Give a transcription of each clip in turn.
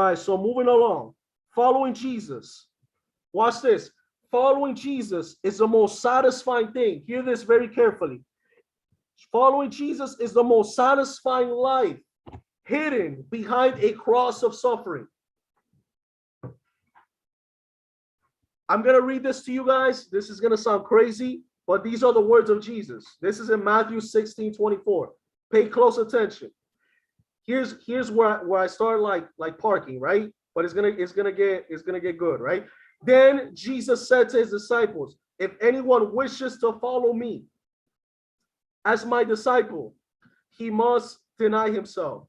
right, so moving along. Following Jesus. Watch this. Following Jesus is the most satisfying thing. Hear this very carefully. Following Jesus is the most satisfying life hidden behind a cross of suffering. I'm going to read this to you guys. This is going to sound crazy, but these are the words of Jesus. This is in Matthew 16:24. Pay close attention. Here's where I start like parking, right? But it's gonna get good, right? Then Jesus said to his disciples, if anyone wishes to follow me as my disciple, he must deny himself,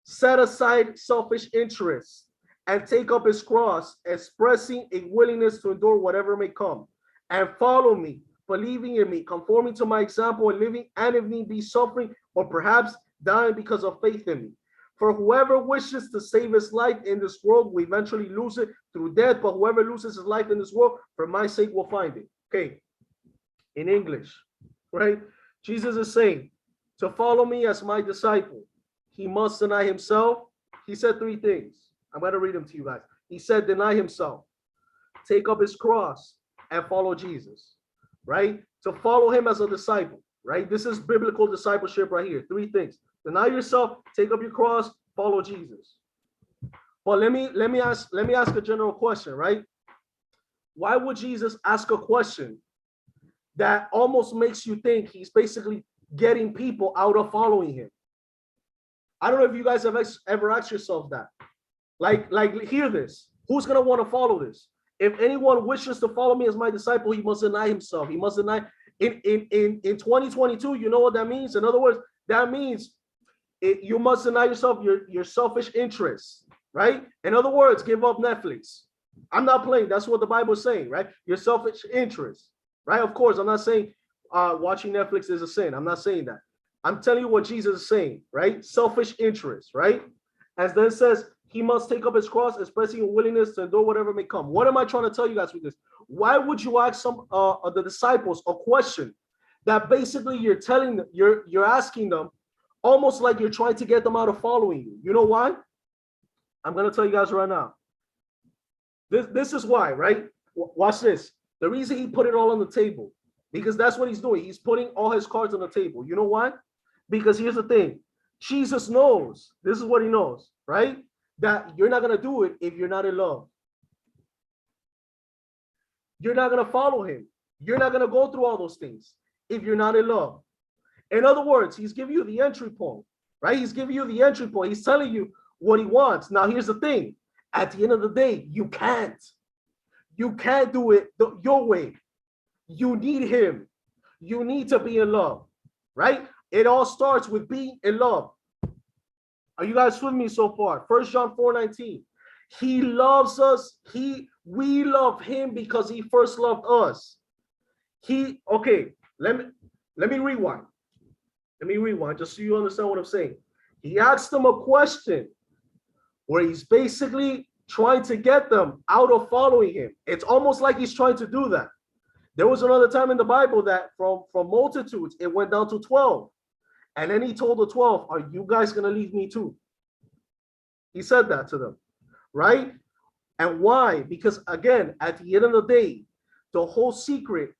set aside selfish interests, and take up his cross, expressing a willingness to endure whatever may come, and follow me, believing in me, conforming to my example, and living, and if need be, suffering, or perhaps dying because of faith in me. For whoever wishes to save his life in this world will eventually lose it through death, but whoever loses his life in this world for my sake will find it. Okay, in English, right? Jesus is saying, to follow me as my disciple, he must deny himself. He said three things. I'm going to read them to you guys. He said, deny himself, take up his cross, and follow Jesus, right? To follow him as a disciple, right? This is biblical discipleship right here. Three things. Deny yourself, take up your cross, follow Jesus. But let me ask a general question, right? Why would Jesus ask a question that almost makes you think he's basically getting people out of following him? I don't know if you guys have ever asked yourself that. Like hear this. Who's gonna want to follow this? If anyone wishes to follow me as my disciple, he must deny himself. He must deny in 2022. You know what that means? In other words, that means you must deny yourself your selfish interests, right? In other words, give up Netflix. I'm not playing. That's what the Bible is saying, right? Your selfish interests, right? Of course, I'm not saying watching Netflix is a sin. I'm not saying that. I'm telling you what Jesus is saying, right? Selfish interests, right? As then says, he must take up his cross, expressing a willingness to endure whatever may come. What am I trying to tell you guys with this? Why would you ask some of the disciples a question that basically you're asking them almost like you're trying to get them out of following you? You know why? I'm going to tell you guys right now. This is why, right? Watch this. The reason he put it all on the table, because that's what he's doing. He's putting all his cards on the table. You know why? Because here's the thing. Jesus knows, this is what he knows, right? That you're not going to do it if you're not in love. You're not going to follow him. You're not going to go through all those things if you're not in love. In other words, he's giving you the entry point, right? He's giving you the entry point. He's telling you what he wants. Now, here's the thing. At the end of the day, you can't. You can't do it your way. You need him. You need to be in love, right? It all starts with being in love. Are you guys with me so far? 1 John 4:19. He loves us. We love him because he first loved us. Okay, let me rewind. Let me rewind just so you understand what I'm saying. He asked them a question where he's basically trying to get them out of following him. It's almost like he's trying to do that. There was another time in the Bible that from multitudes, it went down to 12. And then he told the 12, are you guys going to leave me too? He said that to them, right? And why? Because again, at the end of the day, the whole secret,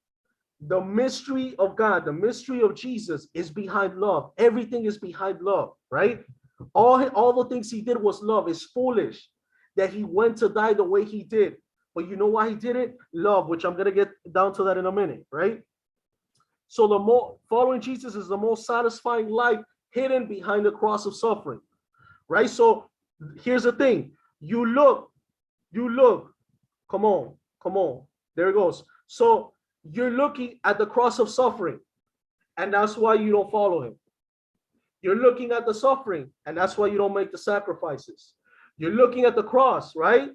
the mystery of God, the mystery of Jesus is behind love. Everything is behind love, right? All the things he did was love. It's foolish that he went to die the way he did. But you know why he did it? Love, which I'm going to get down to that in a minute, right? So the more following Jesus is the most satisfying life hidden behind the cross of suffering, right? So here's the thing. You look, come on. There it goes. So you're looking at the cross of suffering, and that's why you don't follow him. You're looking at the suffering, and that's why you don't make the sacrifices. You're looking at the cross, right?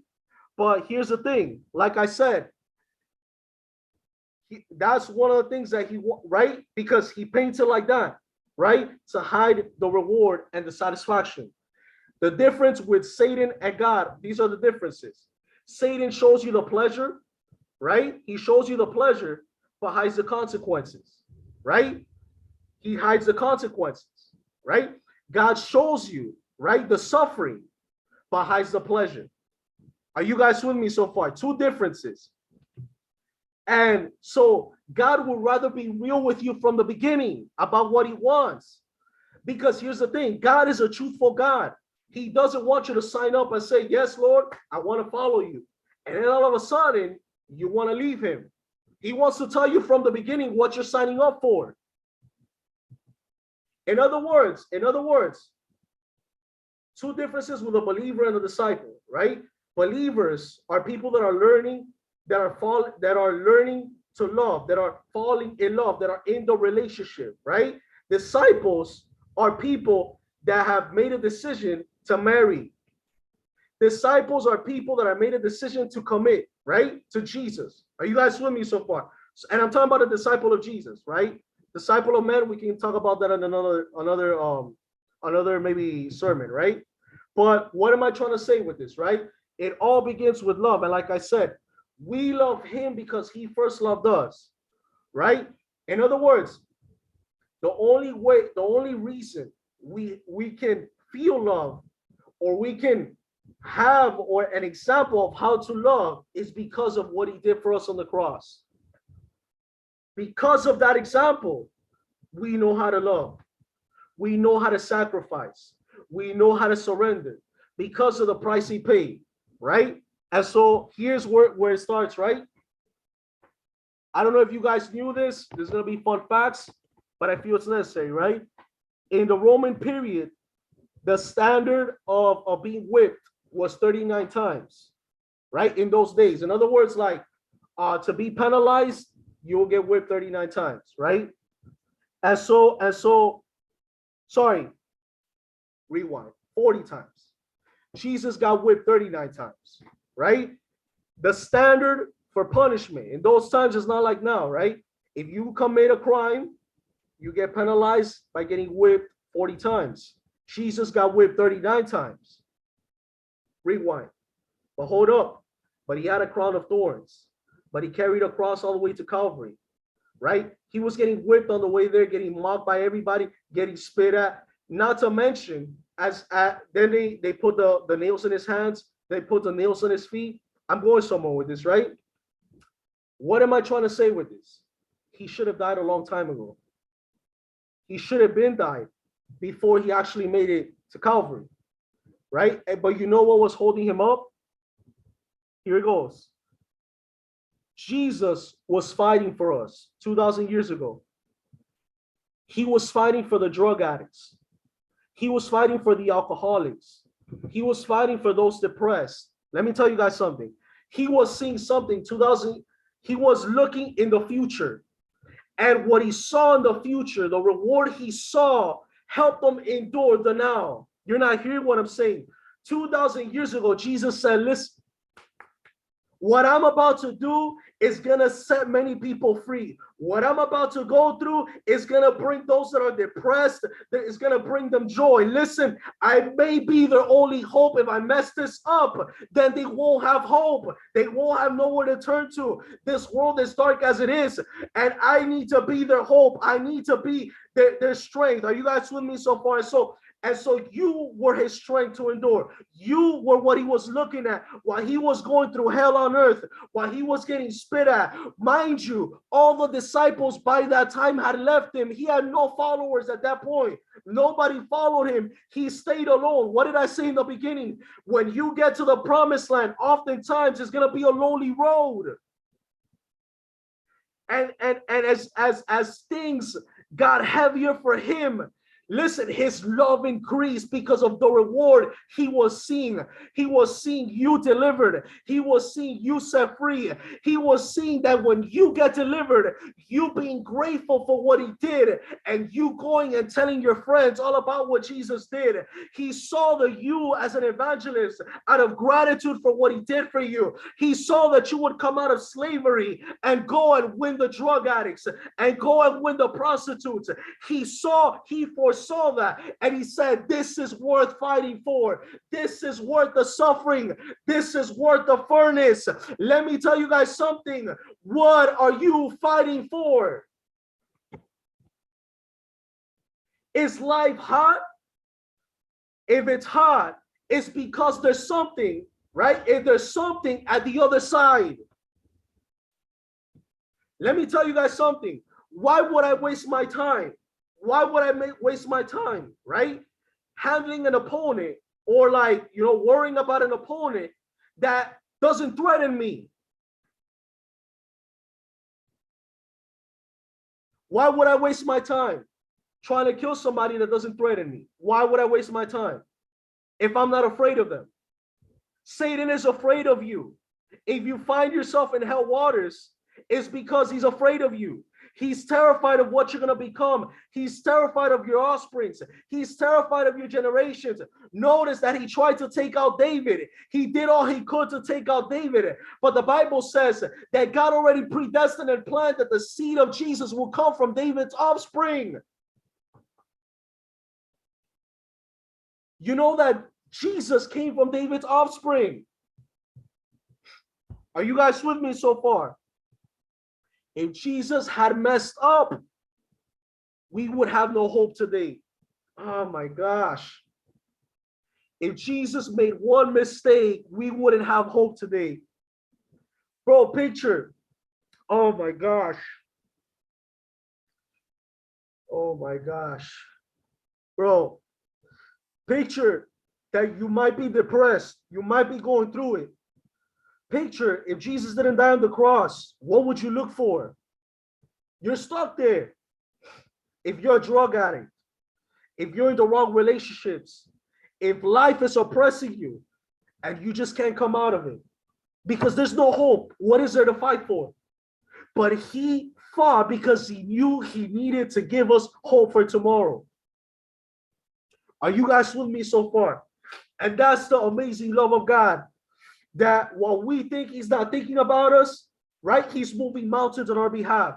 But here's the thing. Like I said, that's one of the things that right? Because he paints it like that, right? To hide the reward and the satisfaction. The difference with Satan and God, these are the differences. Satan shows you the pleasure, right? He shows you the pleasure, but hides the consequences, right? He hides the consequences, right? God shows you, right, the suffering, but hides the pleasure. Are you guys with me so far? Two differences. And so God would rather be real with you from the beginning about what he wants. Because here's the thing, God is a truthful God. He doesn't want you to sign up and say, yes, Lord, I want to follow you. And then all of a sudden, you want to leave him. He wants to tell you from the beginning what you're signing up for. In other words, two differences with a believer and a disciple, right? Believers are people that are learning, that are learning to love, that are falling in love, that are in the relationship, right? Disciples are people that have made a decision to marry. Disciples are people that have made a decision to commit, right, to Jesus. Are you guys with me so far? And I'm talking about a disciple of Jesus, right? Disciple of man, we can talk about that in another maybe sermon, right? But what am I trying to say with this, right? It all begins with love. And like I said, we love him because he first loved us, right? In other words, the only reason we can feel love, or we can have or an example of how to love, is because of what he did for us on the cross. Because of that example, we know how to love. We know how to sacrifice. We know how to surrender because of the price he paid, right? And so here's where it starts, right? I don't know if you guys knew this. There's going to be fun facts, but I feel it's necessary, right? In the Roman period, the standard of being whipped was 39 times, right? In those days. In other words, like to be penalized, you will get whipped 39 times, right? And so, sorry, rewind, 40 times. Jesus got whipped 39 times, right? The standard for punishment in those times is not like now, right? If you commit a crime, you get penalized by getting whipped 40 times. Jesus got whipped 39 times. Rewind. But hold up. But he had a crown of thorns. But he carried a cross all the way to Calvary, right? He was getting whipped on the way there, getting mocked by everybody, getting spit at. Not to mention, then they put the nails in his hands, they put the nails on his feet. I'm going somewhere with this, right? What am I trying to say with this? He should have died a long time ago. He should have been died before he actually made it to Calvary, right? But you know what was holding him up? Here it goes. Jesus was fighting for us 2,000 years ago. He was fighting for the drug addicts. He was fighting for the alcoholics. He was fighting for those depressed. Let me tell you guys something. He was seeing something 2,000. He was looking in the future. And what he saw in the future, the reward he saw, helped him endure the now. You're not hearing what I'm saying. 2,000 years ago, Jesus said, listen, what I'm about to do is going to set many people free. What I'm about to go through is going to bring those that are depressed, that is going to bring them joy. Listen, I may be their only hope. If I mess this up, then they won't have hope. They won't have nowhere to turn to. This world is dark as it is, and I need to be their hope. I need to be their strength. Are you guys with me so far? And so you were his strength to endure. You were what he was looking at while he was going through hell on earth, while he was getting spit at. Mind you, all the disciples by that time had left him. He had no followers at that point. Nobody followed him. He stayed alone. What did I say in the beginning? When you get to the promised land, oftentimes it's going to be a lonely road. And as things got heavier for him, listen, his love increased because of the reward he was seeing. He was seeing you delivered. He was seeing you set free. He was seeing that when you get delivered, you being grateful for what he did, and you going and telling your friends all about what Jesus did. He saw that you as an evangelist, out of gratitude for what he did for you, he saw that you would come out of slavery and go and win the drug addicts and go and win the prostitutes. He foresaw that, and he said, this is worth fighting for. This is worth the suffering. This is worth the furnace. Let me tell you guys something. What are you fighting for? Is life hot? If it's hot, it's because there's something, right? If there's something at the other side. Let me tell you guys something. Why would I waste my time? Why would I waste my time, right? Handling an opponent, or like, worrying about an opponent that doesn't threaten me. Why would I waste my time trying to kill somebody that doesn't threaten me? Why would I waste my time if I'm not afraid of them? Satan is afraid of you. If you find yourself in hell waters, it's because he's afraid of you. He's terrified of what you're going to become. He's terrified of your offsprings. He's terrified of your generations. Notice that he tried to take out David. He did all he could to take out David. But the Bible says that God already predestined and planned that the seed of Jesus will come from David's offspring. You know that Jesus came from David's offspring. Are you guys with me so far? If Jesus had messed up, we would have no hope today. Oh my gosh. If Jesus made one mistake, we wouldn't have hope today. Bro, picture. Oh my gosh. Oh my gosh. Bro, picture that you might be depressed. You might be going through it. Picture if Jesus didn't die on the cross, what would you look for? You're stuck there. If you're a drug addict, if you're in the wrong relationships, if life is oppressing you and you just can't come out of it because there's no hope, what is there to fight for? But he fought because he knew he needed to give us hope for tomorrow. Are you guys with me so far? And that's the amazing love of God. That while we think he's not thinking about us, right? He's moving mountains on our behalf.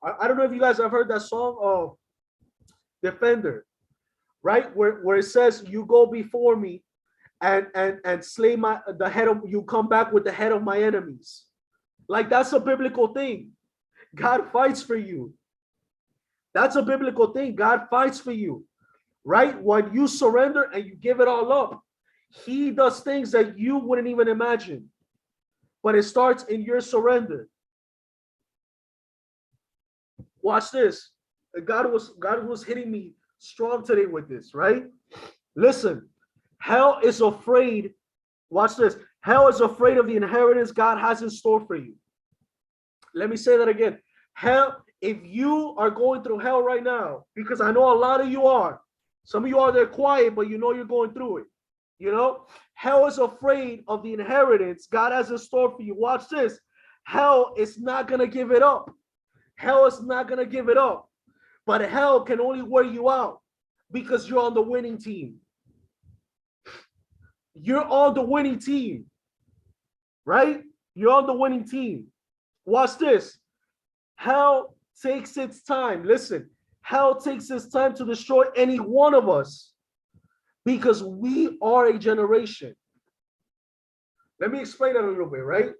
I don't know if you guys have heard that song of Defender, right? Where it says, you go before me and slay the head of, you come back with the head of my enemies. Like, that's a biblical thing. God fights for you. That's a biblical thing. God fights for you, right? When you surrender and you give it all up, he does things that you wouldn't even imagine. But it starts in your surrender. Watch this. God was hitting me strong today with this, right? Listen, hell is afraid. Watch this. Hell is afraid of the inheritance God has in store for you. Let me say that again. Hell, if you are going through hell right now, because I know a lot of you are. Some of you are there quiet, but you know you're going through it. Hell is afraid of the inheritance God has in store for you. Watch this. Hell is not going to give it up. Hell is not going to give it up. But hell can only wear you out because you're on the winning team. You're on the winning team, right? You're on the winning team. Watch this. Hell takes its time. Listen, hell takes its time to destroy any one of us. Because we are a generation. Let me explain that a little bit, right?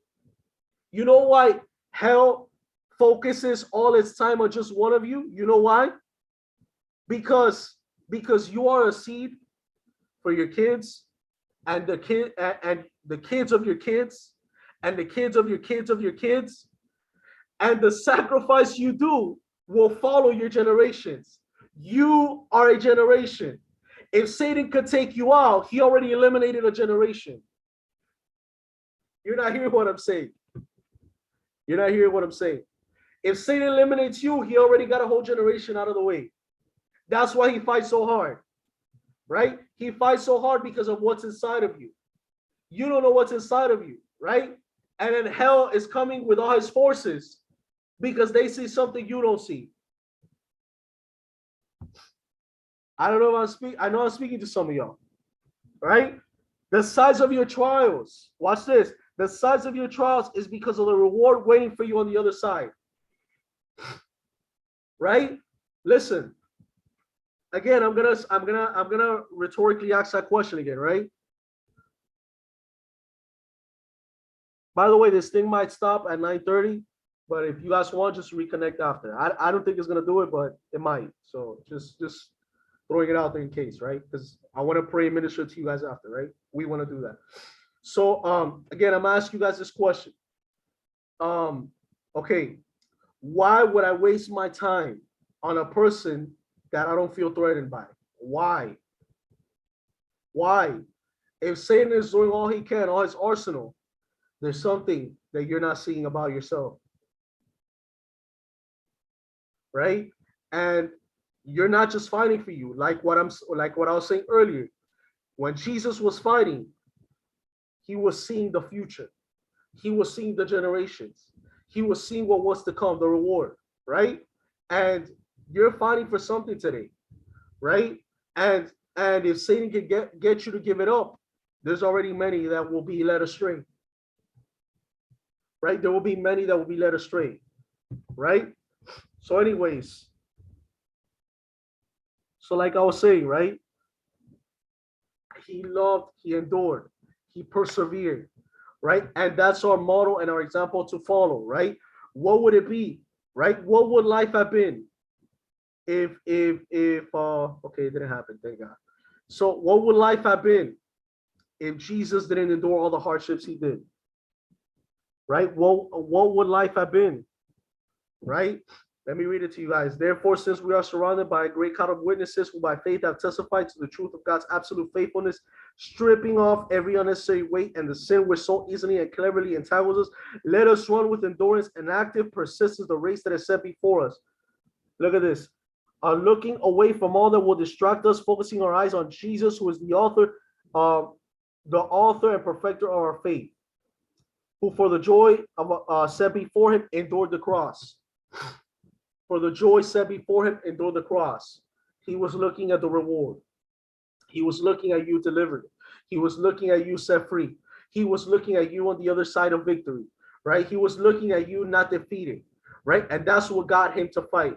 You know why hell focuses all its time on just one of you? You know why? Because you are a seed for your kids, and the kids of your kids, and the kids of your kids of your kids, and the sacrifice you do will follow your generations. You are a generation. If Satan could take you out, he already eliminated a generation. You're not hearing what I'm saying. You're not hearing what I'm saying. If Satan eliminates you, he already got a whole generation out of the way. That's why he fights so hard, right? He fights so hard because of what's inside of you. You don't know what's inside of you, right? And then hell is coming with all his forces because they see something you don't see. I don't know if I'm speaking. I know I'm speaking to some of y'all, right? The size of your trials. Watch this. The size of your trials is because of the reward waiting for you on the other side, right? Listen. Again, I'm gonna rhetorically ask that question again, right? By the way, this thing might stop at 9:30, but if you guys want, just reconnect after. I don't think it's gonna do it, but it might. So just throwing it out there in case, right? Because I want to pray and minister to you guys after, right? We want to do that. So again, I'm asking you guys this question. Okay, why would I waste my time on a person that I don't feel threatened by? Why? Why? If Satan is doing all he can, all his arsenal, there's something that you're not seeing about yourself, right? And you're not just fighting for you, like what I was saying earlier. When Jesus was fighting, he was seeing the future. He was seeing the generations. He was seeing what was to come, the reward, right? And you're fighting for something today, right? And if Satan can get you to give it up, there's already many that will be led astray, right? There will be many that will be led astray, right? So anyways, so like I was saying, right? He loved, he endured, he persevered, right? And that's our model and our example to follow, right? What would it be, right? What would life have been if okay, it didn't happen, thank God. So what would life have been if Jesus didn't endure all the hardships he did? Right? What would life have been? Right? Let me read it to you guys. Therefore, since we are surrounded by a great cloud of witnesses who by faith have testified to the truth of God's absolute faithfulness, stripping off every unnecessary weight and the sin which so easily and cleverly entangles us, let us run with endurance and active persistence the race that is set before us. Look at this. Looking away from all that will distract us, focusing our eyes on Jesus, who is the author and perfecter of our faith, who for the joy of set before him endured the cross. For the joy set before him endured the cross. He was looking at the reward. He was looking at you delivered. He was looking at you set free. He was looking at you on the other side of victory, right? He was looking at you not defeated, right? And that's what got him to fight.